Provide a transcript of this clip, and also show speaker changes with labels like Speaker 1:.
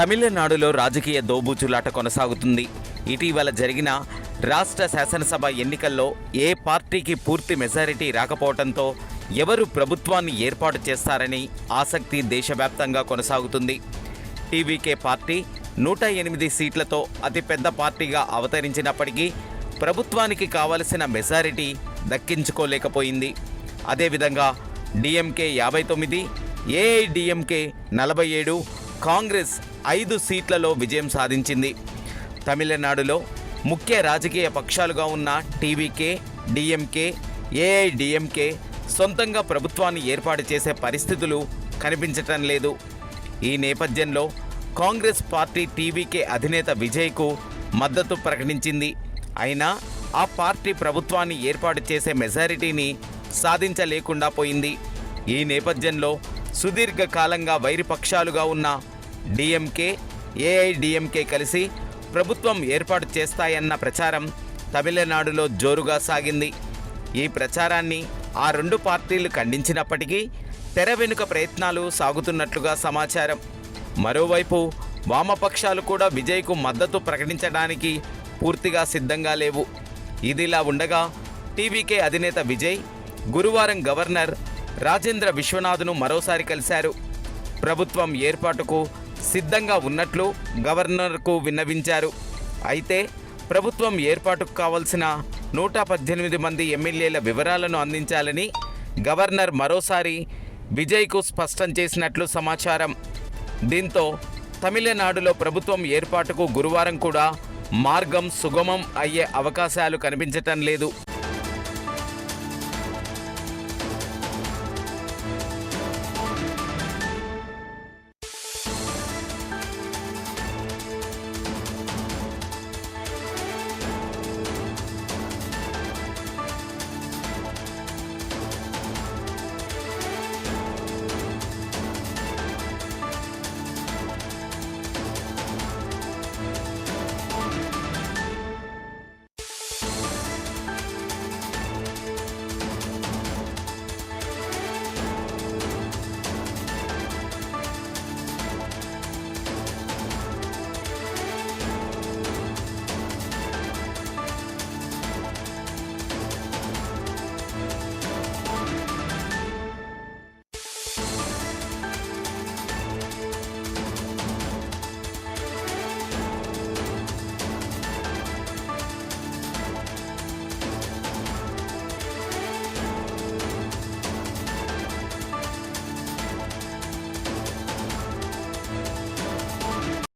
Speaker 1: తమిళనాడులో రాజకీయ దోబూచులాట కొనసాగుతుంది. ఇటీవల జరిగిన రాష్ట్ర శాసనసభ ఎన్నికల్లో ఏ పార్టీకి పూర్తి మెజారిటీ రాకపోవడంతో ఎవరు ప్రభుత్వాన్ని ఏర్పాటు చేస్తారని ఆసక్తి దేశవ్యాప్తంగా కొనసాగుతుంది. టీవీకే పార్టీ 108 సీట్లతో అతిపెద్ద పార్టీగా అవతరించినప్పటికీ ప్రభుత్వానికి కావలసిన మెజారిటీ దక్కించుకోలేకపోయింది. అదేవిధంగా డిఎంకే 59, ఏఐడిఎంకే 47, కాంగ్రెస్ 5 సీట్లలో విజయం సాధించింది. తమిళనాడులో ముఖ్య రాజకీయ పక్షాలుగా ఉన్న టీవీకే, డిఎంకే, ఏఐడిఎంకే సొంతంగా ప్రభుత్వాన్ని ఏర్పాటు చేసే పరిస్థితులు కనిపించటం లేదు. ఈ నేపథ్యంలో కాంగ్రెస్ పార్టీ టీవీకే అధినేత విజయ్కు మద్దతు ప్రకటించింది. అయినా ఆ పార్టీ ప్రభుత్వాన్ని ఏర్పాటు చేసే మెజారిటీని సాధించలేకుండా పోయింది. ఈ నేపథ్యంలో సుదీర్ఘకాలంగా వైరిపక్షాలుగా ఉన్న డిఎంకే, ఏఐడిఎంకే కలిసి ప్రభుత్వం ఏర్పాటు చేస్తాయన్న ప్రచారం తమిళనాడులో జోరుగా సాగింది. ఈ ప్రచారాన్ని ఆ రెండు పార్టీలు ఖండించినప్పటికీ తెర వెనుక ప్రయత్నాలు సాగుతున్నట్లుగా సమాచారం. మరోవైపు వామపక్షాలు కూడా విజయ్కు మద్దతు ప్రకటించడానికి పూర్తిగా సిద్ధంగా లేవు. ఇదిలా ఉండగా టీవీకే అధినేత విజయ్ గురువారం గవర్నర్ రాజేంద్ర విశ్వనాథ్ను మరోసారి కలిశారు. ప్రభుత్వం ఏర్పాటుకు సిద్ధంగా ఉన్నట్లు గవర్నర్కు విన్నవించారు. అయితే ప్రభుత్వం ఏర్పాటుకు కావలసిన 118 మంది ఎమ్మెల్యేల వివరాలను అందించాలని గవర్నర్ మరోసారి విజయ్కు స్పష్టం చేసినట్లు సమాచారం. దీంతో తమిళనాడులో ప్రభుత్వం ఏర్పాటుకు గురువారం కూడా మార్గం సుగమం అయ్యే అవకాశాలు కనిపించటం లేదు.